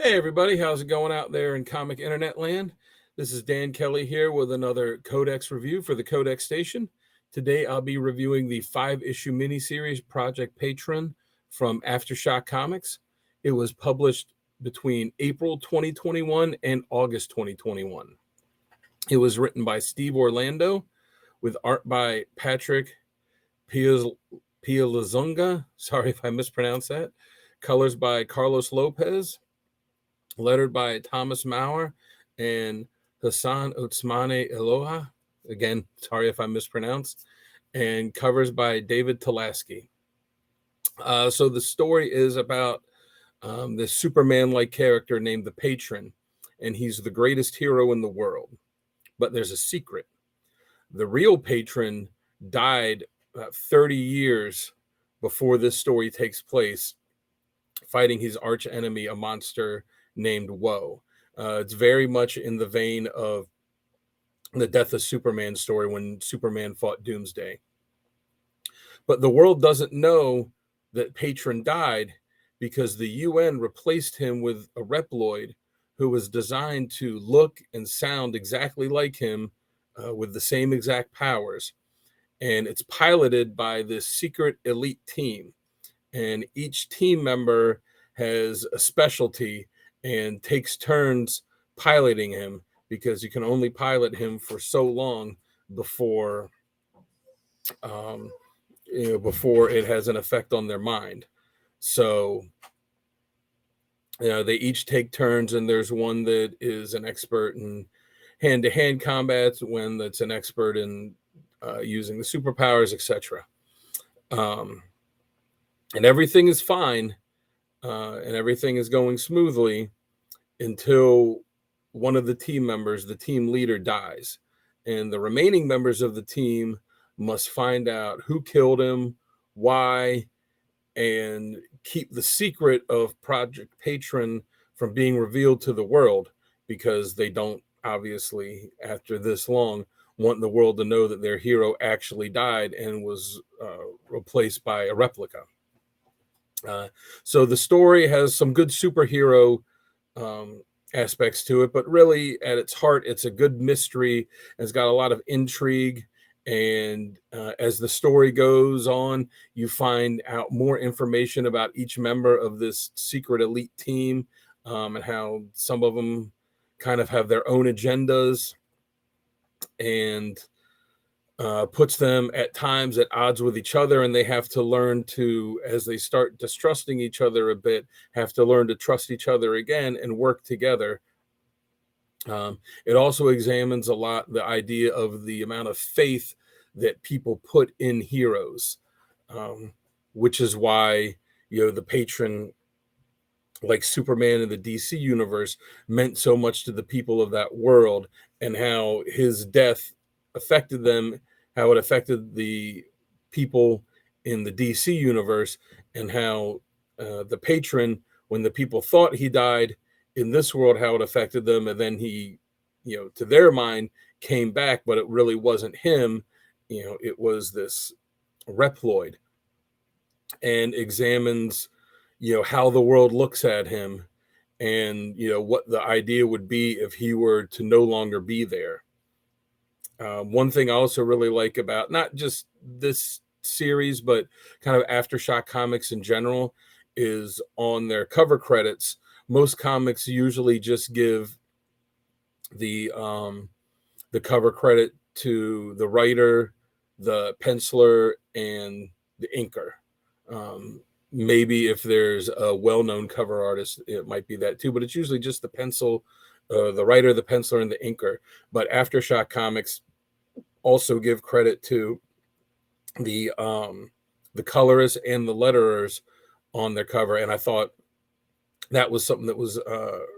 Hey everybody, how's it going out there in comic internet land? This is Dan Kelly here with another Codex review for the Codex station. Today I'll be reviewing the 5-issue miniseries Project Patron from Aftershock Comics. It was published between April 2021 and August 2021. It was written by Steve Orlando with art by Patrick Pialazunga. Sorry if I mispronounced that. Colors by Carlos Lopez, lettered by Thomas Maurer and Hassan Otsmane Eloha. Again, sorry if I mispronounced. And covers by David Talaski. So the story is about this Superman-like character named the Patron, and he's the greatest hero in the world. But there's a secret. The real Patron died about 30 years before this story takes place, fighting his arch enemy, a monster named Woe. It's very much in the vein of the Death of Superman story when Superman fought Doomsday. But the world doesn't know that Patron died because the UN replaced him with a Reploid who was designed to look and sound exactly like him with the same exact powers. And it's piloted by this secret elite team. And each team member has a specialty and takes turns piloting him because you can only pilot him for so long before before it has an effect on their mind. So they each take turns, and there's one that is an expert in hand-to-hand combat, one that's an expert in using the superpowers, etc. And everything is fine, and everything is going smoothly until one of the team members, the team leader, dies. And the remaining members of the team must find out who killed him, why, and keep the secret of Project Patron from being revealed to the world, because they don't, obviously, after this long, want the world to know that their hero actually died and was replaced by a replica. So the story has some good superhero aspects to it, but really at its heart, it's a good mystery. It's got a lot of intrigue. And as the story goes on, you find out more information about each member of this secret elite team, and how some of them kind of have their own agendas, and puts them at times at odds with each other, and they have to learn to, as they start distrusting each other a bit, have to learn to trust each other again and work together. It also examines a lot the idea of the amount of faith that people put in heroes, which is why the Patron, like Superman in the DC universe, meant so much to the people of that world, and how his death affected them, how it affected the people in the DC universe, and how the Patron, when the people thought he died in this world, how it affected them, and then he, to their mind, came back, but it really wasn't him. It was this Reploid, and examines how the world looks at him, and what the idea would be if he were to no longer be there. One thing I also really like about not just this series, but kind of Aftershock comics in general, is on their cover credits. Most comics usually just give the cover credit to the writer, the penciler, and the inker. Maybe if there's a well-known cover artist, it might be that too, but it's usually just the writer, the penciler, and the inker. But Aftershock comics also give credit to the colorists and the letterers on their cover, and I thought that was something that was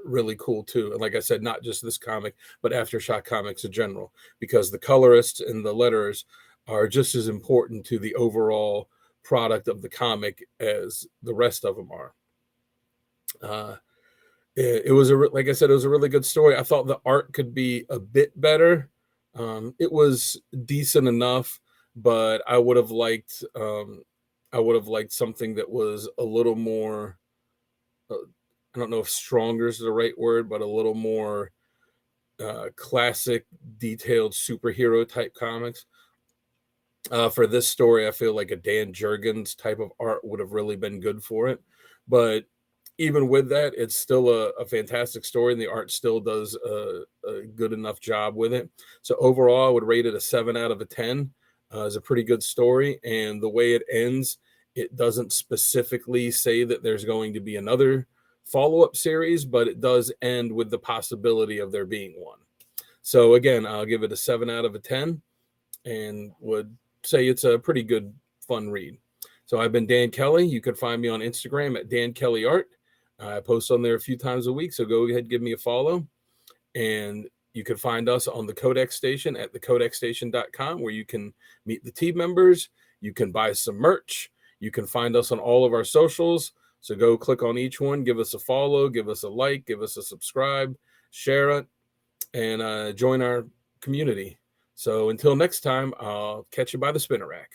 really cool too. And like I said, not just this comic, but Aftershock comics in general, because the colorists and the letterers are just as important to the overall product of the comic as the rest of them are. It was like I said, it was a really good story. I thought the art could be a bit better. It was decent enough, but I would have liked something that was a little more I don't know if stronger is the right word, but a little more classic, detailed superhero type comics. For this story, I feel like a Dan Jurgens type of art would have really been good for it. But even with that, it's still a fantastic story, and the art still does a good enough job with it. So overall, I would rate it a 7 out of a 10. It's a pretty good story, and the way it ends, it doesn't specifically say that there's going to be another follow-up series, but it does end with the possibility of there being one. So again, I'll give it a 7 out of a 10, and would say it's a pretty good, fun read. So I've been Dan Kelly. You can find me on Instagram at Dan Kelly Art. I post on there a few times a week, so go ahead and give me a follow. And you can find us on the CODEX station at thecodexstation.com, where you can meet the team members. You can buy some merch. You can find us on all of our socials. So go click on each one, give us a follow, give us a like, give us a subscribe, share it, and join our community. So until next time, I'll catch you by the spinner rack.